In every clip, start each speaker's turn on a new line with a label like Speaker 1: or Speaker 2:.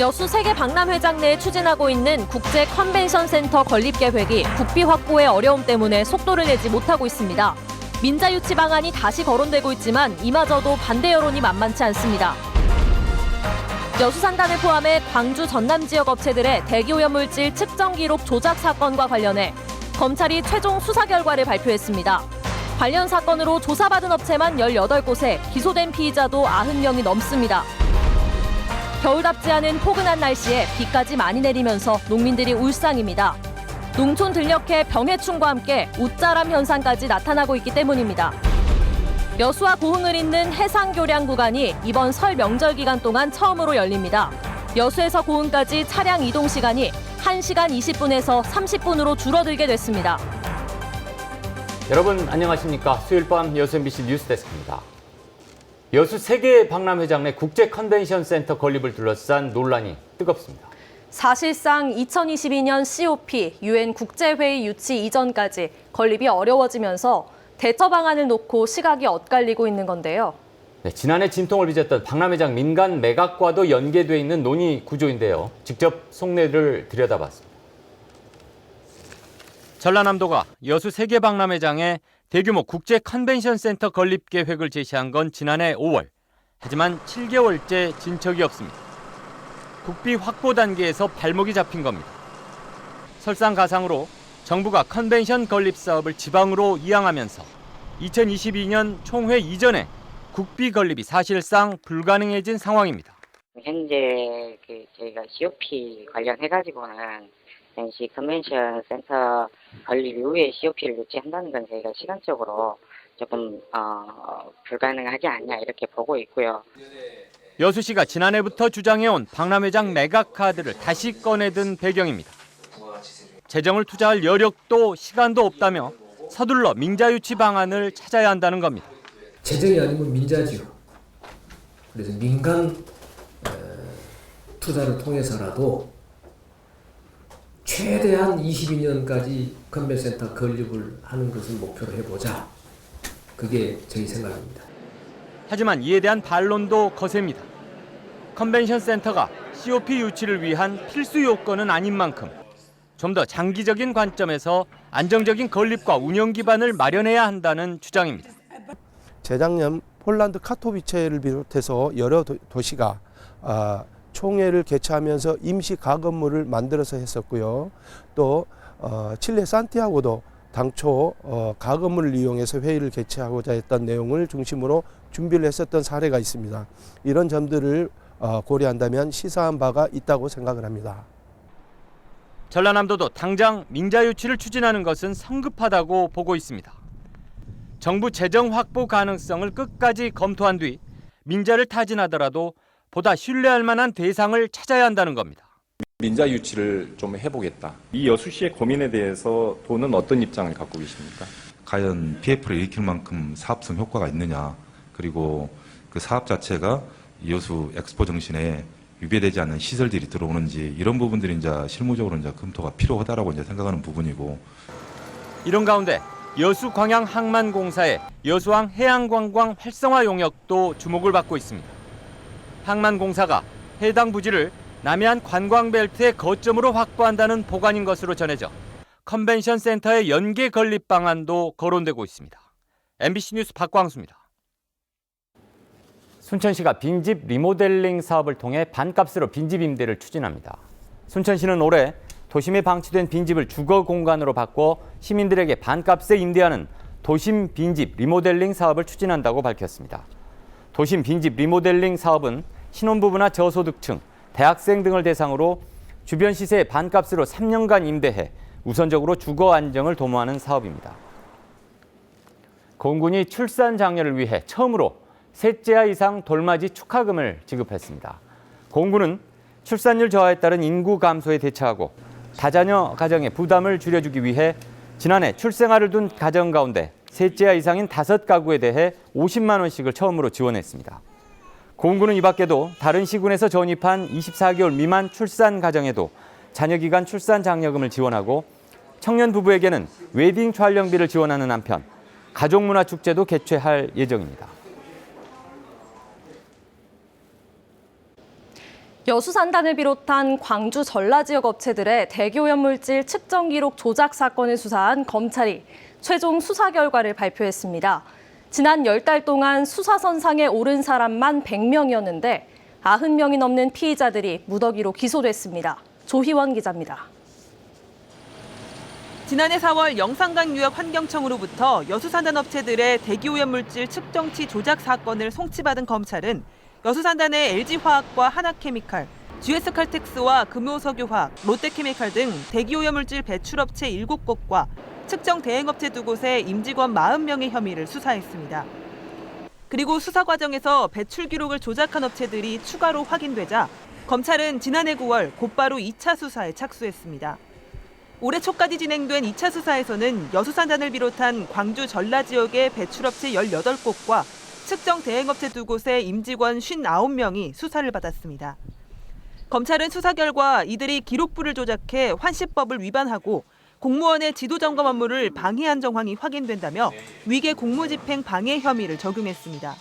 Speaker 1: 여수 세계박람회장 내에 추진하고 있는 국제 컨벤션 센터 건립 계획이 국비 확보의 어려움 때문에 속도를 내지 못하고 있습니다. 민자 유치 방안이 다시 거론되고 있지만 이마저도 반대 여론이 만만치 않습니다. 여수산단을 포함해 광주 전남 지역 업체들의 대기오염물질 측정 기록 조작 사건과 관련해 검찰이 최종 수사 결과를 발표했습니다. 관련 사건으로 조사받은 업체만 18곳에 기소된 피의자도 90명이 넘습니다. 겨울답지 않은 포근한 날씨에 비까지 많이 내리면서 농민들이 울상입니다. 농촌 들녘에 병해충과 함께 웃자람 현상까지 나타나고 있기 때문입니다. 여수와 고흥을 잇는 해상교량 구간이 이번 설 명절 기간 동안 처음으로 열립니다. 여수에서 고흥까지 차량 이동 시간이 1시간 20분에서 30분으로 줄어들게 됐습니다.
Speaker 2: 여러분 안녕하십니까? 수요일 밤 여수 MBC 뉴스데스크입니다. 여수 세계박람회장 내 국제 컨벤션 센터 건립을 둘러싼 논란이 뜨겁습니다.
Speaker 1: 사실상 2022년 COP UN 국제회의 유치 이전까지 건립이 어려워지면서 대처 방안을 놓고 시각이 엇갈리고 있는 건데요.
Speaker 2: 네, 지난해 진통을 빚었던 박람회장 민간 매각과도 연계돼 있는 논의 구조인데요. 직접 속내를 들여다봤습니다. 전라남도가 여수 세계박람회장에 대규모 국제 컨벤션 센터 건립 계획을 제시한 건 지난해 5월. 하지만 7개월째 진척이 없습니다. 국비 확보 단계에서 발목이 잡힌 겁니다. 설상가상으로 정부가 컨벤션 건립 사업을 지방으로 이양하면서 2022년 총회 이전에 국비 건립이 사실상 불가능해진 상황입니다.
Speaker 3: 현재 저희가 COP 관련해가지고는 NC 컨벤션 센터 건립 이후에 COP를 유치한다는 건 저희가 시간적으로 조금 불가능하지 않냐 이렇게 보고 있고요.
Speaker 2: 여수시가 지난해부터 주장해온 박람회장 매각 카드를 다시 꺼내든 배경입니다. 재정을 투자할 여력도 시간도 없다며 서둘러 민자 유치 방안을 찾아야 한다는 겁니다.
Speaker 4: 재정이 아니면 민자지요. 그래서 민간 투자를 통해서라도 최대한 22년까지 컨벤센터 건립을 하는 것을 목표로 해보자. 그게 저희 생각입니다.
Speaker 2: 하지만 이에 대한 반론도 거셉니다. 컨벤션 센터가 COP 유치를 위한 필수 요건은 아닌 만큼 좀 더 장기적인 관점에서 안정적인 건립과 운영 기반을 마련해야 한다는 주장입니다.
Speaker 5: 재작년 폴란드 카토비체를 비롯해서 여러 도시가 총회를 개최하면서 임시 가건물을 만들어서 했었고요. 또 칠레 산티아고도 당초 가건물을 이용해서 회의를 개최하고자 했던 내용을 중심으로 준비를 했었던 사례가 있습니다. 이런 점들을 고려한다면 시사한 바가 있다고 생각을 합니다.
Speaker 2: 전라남도도 당장 민자 유치를 추진하는 것은 성급하다고 보고 있습니다. 정부 재정 확보 가능성을 끝까지 검토한 뒤 민자를 타진하더라도 보다 신뢰할 만한 대상을 찾아야 한다는 겁니다.
Speaker 6: 민자 유치를 좀 해보겠다. 이 여수시의 고민에 대해서 도는 어떤 입장을 갖고 계십니까?
Speaker 7: 과연 PF를 일으킬 만큼 사업성 효과가 있느냐, 그리고 그 사업 자체가 여수 엑스포 정신에 위배되지 않는 시설들이 들어오는지, 이런 부분들이 이제 실무적으로 이제 검토가 필요하다라고 이제 생각하는 부분이고.
Speaker 2: 이런 가운데 여수광양항만공사의 여수항 해양관광 활성화 용역도 주목을 받고 있습니다. 항만공사가 해당 부지를 남해안 관광벨트의 거점으로 확보한다는 보관인 것으로 전해져 컨벤션 센터의 연계 건립 방안도 거론되고 있습니다. MBC 뉴스 박광수입니다. 순천시가 빈집 리모델링 사업을 통해 반값으로 빈집 임대를 추진합니다. 순천시는 올해 도심에 방치된 빈집을 주거 공간으로 바꿔 시민들에게 반값에 임대하는 도심 빈집 리모델링 사업을 추진한다고 밝혔습니다. 도심 빈집 리모델링 사업은 신혼부부나 저소득층, 대학생 등을 대상으로 주변 시세의 반값으로 3년간 임대해 우선적으로 주거 안정을 도모하는 사업입니다. 공군이 출산 장려를 위해 처음으로 셋째아 이상 돌맞이 축하금을 지급했습니다. 공군은 출산율 저하에 따른 인구 감소에 대처하고 다자녀 가정의 부담을 줄여주기 위해 지난해 출생아를 둔 가정 가운데 셋째아 이상인 5가구에 대해 50만 원씩을 처음으로 지원했습니다. 공군은 이 밖에도 다른 시군에서 전입한 24개월 미만 출산 가정에도 자녀기간 출산 장려금을 지원하고 청년 부부에게는 웨딩 촬영비를 지원하는 한편 가족문화축제도 개최할 예정입니다.
Speaker 1: 여수산단을 비롯한 광주 전라 지역 업체들의 대기오염물질 측정 기록 조작 사건을 수사한 검찰이 최종 수사 결과를 발표했습니다. 지난 10달 동안 수사선상에 오른 사람만 100명이었는데 90명이 넘는 피의자들이 무더기로 기소됐습니다. 조희원 기자입니다.
Speaker 8: 지난해 4월 영산강유역환경청으로부터 여수산단 업체들의 대기오염물질 측정치 조작 사건을 송치받은 검찰은 여수산단의 LG화학과 하나케미칼, GS칼텍스와 금호석유화학, 롯데케미칼 등 대기오염물질 배출업체 7곳과 측정 대행업체 2곳의 임직원 40명의 혐의를 수사했습니다. 그리고 수사 과정에서 배출 기록을 조작한 업체들이 추가로 확인되자 검찰은 지난해 9월 곧바로 2차 수사에 착수했습니다. 올해 초까지 진행된 2차 수사에서는 여수산단을 비롯한 광주 전라 지역의 배출업체 18곳과 측정 대행업체 2곳의 임직원 59명이 수사를 받았습니다. 검찰은 수사 결과 이들이 기록부를 조작해 환시법을 위반하고 공무원의 지도점검 업무를 방해한 정황이 확인된다며 위계 공무집행 방해 혐의를 적용했습니다.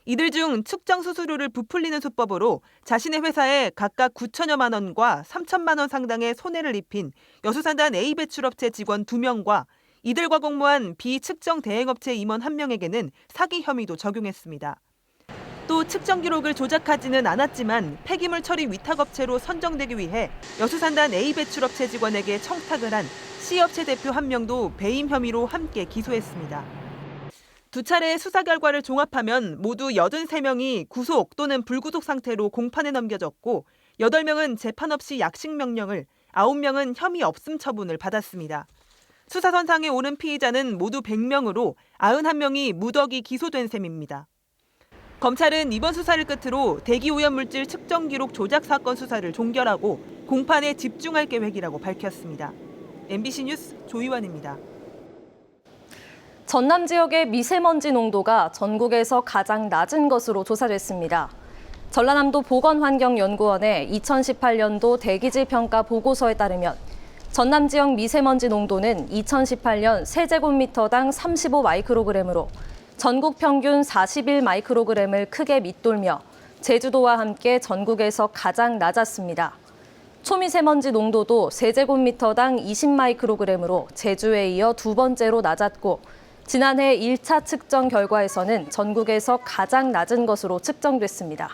Speaker 8: 이들 중 측정 수수료를 부풀리는 수법으로 자신의 회사에 각각 9천여만 원과 3천만 원 상당의 손해를 입힌 여수산단 A배출업체 직원 2명과 이들과 공모한 비측정 대행업체 임원 1명에게는 사기 혐의도 적용했습니다. 또 측정 기록을 조작하지는 않았지만 폐기물 처리 위탁업체로 선정되기 위해 여수산단 A배출업체 직원에게 청탁을 한 C업체 대표 1명도 배임 혐의로 함께 기소했습니다. 두 차례의 수사 결과를 종합하면 모두 83명이 구속 또는 불구속 상태로 공판에 넘겨졌고 8명은 재판 없이 약식 명령을, 9명은 혐의 없음 처분을 받았습니다. 수사선상에 오른 피의자는 모두 100명으로 91명이 무더기 기소된 셈입니다. 검찰은 이번 수사를 끝으로 대기오염물질 측정 기록 조작 사건 수사를 종결하고 공판에 집중할 계획이라고 밝혔습니다. MBC 뉴스 조희원입니다.
Speaker 1: 전남 지역의 미세먼지 농도가 전국에서 가장 낮은 것으로 조사됐습니다. 전라남도 보건환경연구원의 2018년도 대기질 평가 보고서에 따르면 전남 지역 미세먼지 농도는 2018년 세제곱미터당 35 마이크로그램으로 전국 평균 41 마이크로그램을 크게 밑돌며 제주도와 함께 전국에서 가장 낮았습니다. 초미세먼지 농도도 세제곱미터당 20 마이크로그램으로 제주에 이어 두 번째로 낮았고 지난해 1차 측정 결과에서는 전국에서 가장 낮은 것으로 측정됐습니다.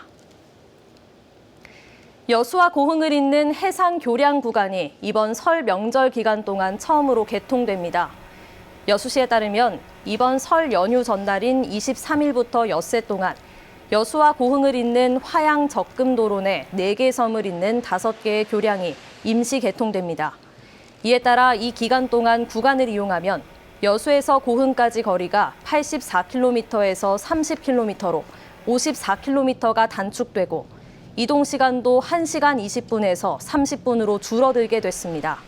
Speaker 1: 여수와 고흥을 잇는 해상 교량 구간이 이번 설 명절 기간 동안 처음으로 개통됩니다. 여수시에 따르면 이번 설 연휴 전날인 23일부터 엿새 동안 여수와 고흥을 잇는 화양 적금도로 내 4개 섬을 잇는 5개의 교량이 임시 개통됩니다. 이에 따라 이 기간 동안 구간을 이용하면 여수에서 고흥까지 거리가 84km에서 30km로 54km가 단축되고 이동 시간도 1시간 20분에서 30분으로 줄어들게 됐습니다.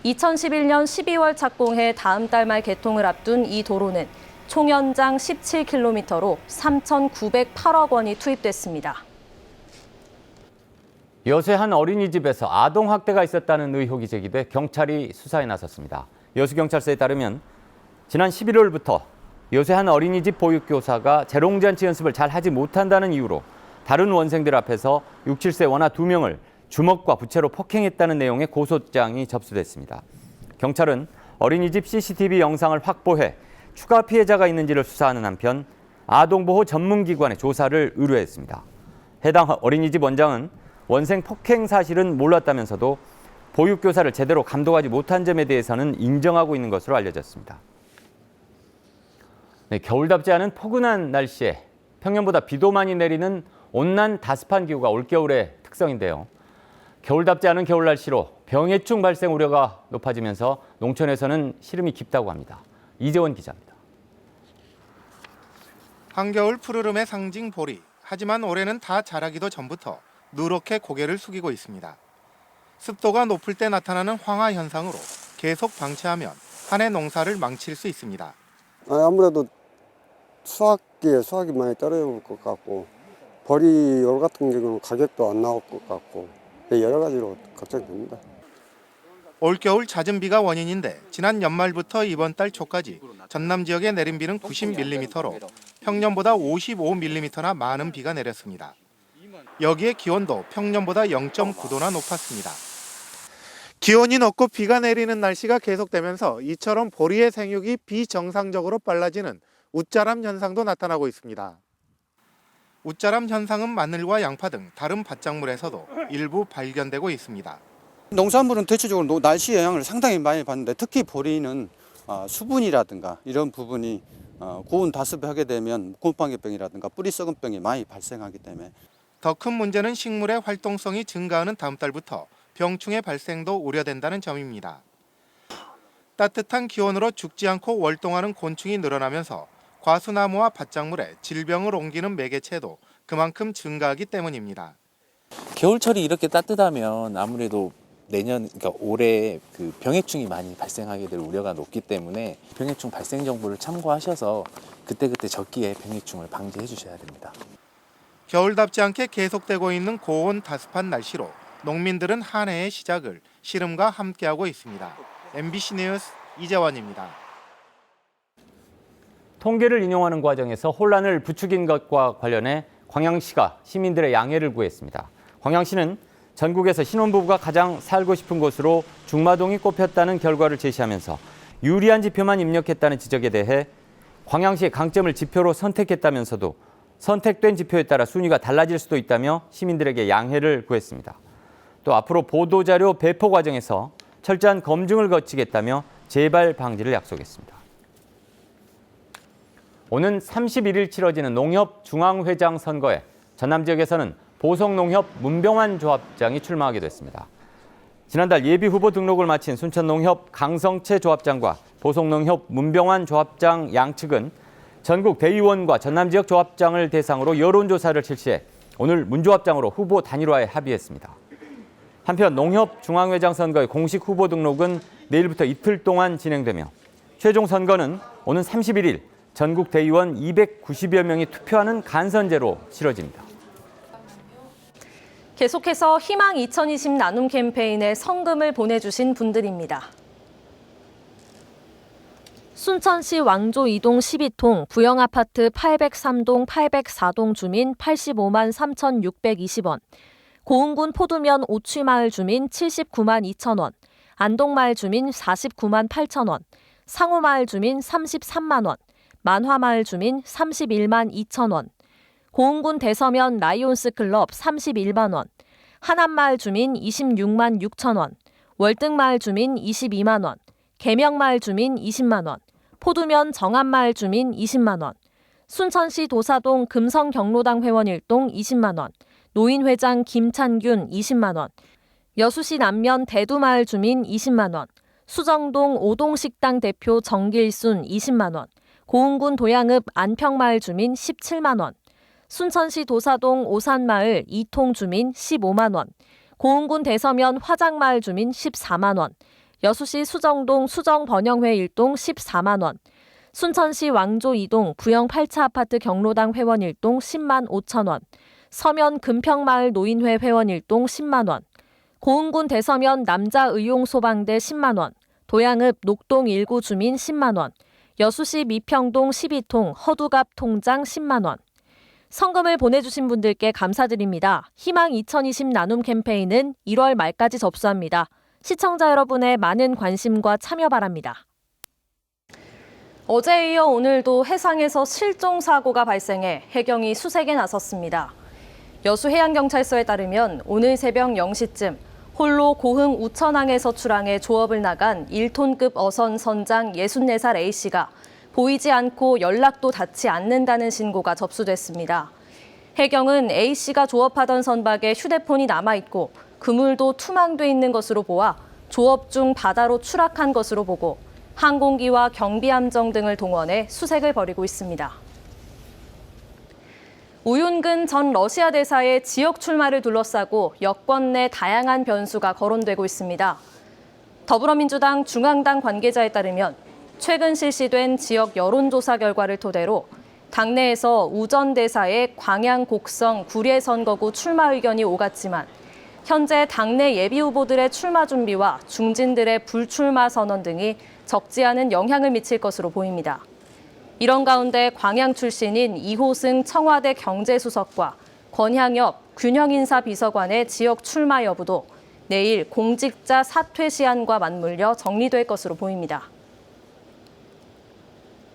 Speaker 1: 2011년 12월 착공해 다음 달 말 개통을 앞둔 이 도로는 총 연장 17km로 3,908억 원이 투입됐습니다.
Speaker 2: 여수의 한 어린이집에서 아동 학대가 있었다는 의혹이 제기돼 경찰이 수사에 나섰습니다. 여수경찰서에 따르면 지난 11월부터 여수의 한 어린이집 보육교사가 재롱잔치 연습을 잘 하지 못한다는 이유로 다른 원생들 앞에서 6, 7세 원아 2명을 주먹과 부채로 폭행했다는 내용의 고소장이 접수됐습니다. 경찰은 어린이집 CCTV 영상을 확보해 추가 피해자가 있는지를 수사하는 한편 아동보호 전문기관에 조사를 의뢰했습니다. 해당 어린이집 원장은 원생 폭행 사실은 몰랐다면서도 보육교사를 제대로 감독하지 못한 점에 대해서는 인정하고 있는 것으로 알려졌습니다. 네, 겨울답지 않은 포근한 날씨에 평년보다 비도 많이 내리는 온난 다습한 기후가 올겨울의 특성인데요. 겨울답지 않은 겨울 날씨로 병해충 발생 우려가 높아지면서 농촌에서는 시름이 깊다고 합니다. 이재원 기자입니다.
Speaker 9: 한겨울 푸르름의 상징 보리. 하지만 올해는 다 자라기도 전부터 누렇게 고개를 숙이고 있습니다. 습도가 높을 때 나타나는 황화 현상으로 계속 방치하면 한 해 농사를 망칠 수 있습니다.
Speaker 10: 아무래도 수확이 많이 떨어질 것 같고 보리 올 같은 경우는 가격도 안 나올 것 같고 여러 가지로 걱정됩니다.
Speaker 9: 올겨울 잦은 비가 원인인데 지난 연말부터 이번 달 초까지 전남 지역의 내린 비는 90mm로 평년보다 55mm나 많은 비가 내렸습니다. 여기에 기온도 평년보다 0.9도나 높았습니다. 기온이 높고 비가 내리는 날씨가 계속되면서 이처럼 보리의 생육이 비정상적으로 빨라지는 웃자람 현상도 나타나고 있습니다. 웃자람 현상은 마늘과 양파 등 다른 밭작물에서도 일부 발견되고 있습니다.
Speaker 11: 농산물은 대체적으로 날씨 영향을 상당히 많이 받는데 특히 보리는 수분이라든가 이런 부분이 고온 다습에 하게 되면 곰팡이병이라든가 뿌리 썩은 병이 많이 발생하기 때문에
Speaker 9: 더 큰 문제는 식물의 활동성이 증가하는 다음 달부터 병충해 발생도 우려된다는 점입니다. 따뜻한 기온으로 죽지 않고 월동하는 곤충이 늘어나면서 과수나무와 밭작물에 질병을 옮기는 매개체도 그만큼 증가하기 때문입니다.
Speaker 12: 겨울철이 이렇게 따뜻하면 아무래도 그러니까 올해 그 병해충이 많이 발생하게 될 우려가 높기 때문에 병해충 발생 정보를 참고하셔서 그때그때 적기에 병해충을 방지해 주셔야 됩니다.
Speaker 9: 겨울답지 않게 계속되고 있는 고온 다습한 날씨로 농민들은 한 해의 시작을 시름과 함께하고 있습니다. MBC 뉴스 이재원입니다.
Speaker 2: 통계를 인용하는 과정에서 혼란을 부추긴 것과 관련해 광양시가 시민들의 양해를 구했습니다. 광양시는 전국에서 신혼부부가 가장 살고 싶은 곳으로 중마동이 꼽혔다는 결과를 제시하면서 유리한 지표만 입력했다는 지적에 대해 광양시의 강점을 지표로 선택했다면서도 선택된 지표에 따라 순위가 달라질 수도 있다며 시민들에게 양해를 구했습니다. 또 앞으로 보도자료 배포 과정에서 철저한 검증을 거치겠다며 재발 방지를 약속했습니다. 오는 31일 치러지는 농협 중앙회장 선거에 전남 지역에서는 보성농협 문병환 조합장이 출마하게 됐습니다. 지난달 예비후보 등록을 마친 순천농협 강성채 조합장과 보성농협 문병환 조합장 양측은 전국 대의원과 전남 지역 조합장을 대상으로 여론조사를 실시해 오늘 문조합장으로 후보 단일화에 합의했습니다. 한편 농협 중앙회장 선거의 공식 후보 등록은 내일부터 이틀 동안 진행되며 최종 선거는 오는 31일 전국 대의원 290여 명이 투표하는 간선제로 치러집니다.
Speaker 1: 계속해서 희망 2020 나눔 캠페인에 성금을 보내주신 분들입니다. 순천시 왕조 2동 12통 부영아파트 803동 804동 주민 85만 3,620원, 고흥군 포두면 오취마을 주민 79만 2천 원, 안동마을 주민 49만 8천 원, 상호마을 주민 33만 원, 만화마을 주민 31만 2천 원, 고흥군 대서면 라이온스 클럽 31만 원, 하남마을 주민 26만 6천 원, 월등마을 주민 22만 원, 계명마을 주민 20만 원, 포두면 정안마을 주민 20만 원, 순천시 도사동 금성경로당 회원 1동 20만 원, 노인회장 김찬균 20만 원, 여수시 남면 대두마을 주민 20만 원, 수정동 오동식당 대표 정길순 20만 원, 고흥군 도양읍 안평마을 주민 17만 원, 순천시 도사동 오산마을 이통 주민 15만 원, 고흥군 대서면 화장마을 주민 14만 원, 여수시 수정동 수정번영회 1동 14만 원, 순천시 왕조 2동 부영 8차 아파트 경로당 회원 1동 10만 5천 원, 서면 금평마을 노인회 회원 1동 10만 원, 고흥군 대서면 남자의용소방대 10만 원, 도양읍 녹동 1구 주민 10만 원, 여수시 미평동 12통 허두갑 통장 10만 원. 성금을 보내주신 분들께 감사드립니다. 희망 2020 나눔 캠페인은 1월 말까지 접수합니다. 시청자 여러분의 많은 관심과 참여 바랍니다. 어제에 이어 오늘도 해상에서 실종 사고가 발생해 해경이 수색에 나섰습니다. 여수해양경찰서에 따르면 오늘 새벽 0시쯤 홀로 고흥 우천항에서 출항해 조업을 나간 1톤급 어선 선장 64살 A씨가 보이지 않고 연락도 닿지 않는다는 신고가 접수됐습니다. 해경은 A씨가 조업하던 선박에 휴대폰이 남아있고 그물도 투망돼 있는 것으로 보아 조업 중 바다로 추락한 것으로 보고 항공기와 경비함정 등을 동원해 수색을 벌이고 있습니다. 우윤근 전 러시아 대사의 지역 출마를 둘러싸고 여권 내 다양한 변수가 거론되고 있습니다. 더불어민주당 중앙당 관계자에 따르면 최근 실시된 지역 여론조사 결과를 토대로 당내에서 우 전 대사의 광양 곡성 구례 선거구 출마 의견이 오갔지만 현재 당내 예비후보들의 출마 준비와 중진들의 불출마 선언 등이 적지 않은 영향을 미칠 것으로 보입니다. 이런 가운데 광양 출신인 이호승 청와대 경제수석과 권향엽 균형인사 비서관의 지역 출마 여부도 내일 공직자 사퇴 시한과 맞물려 정리될 것으로 보입니다.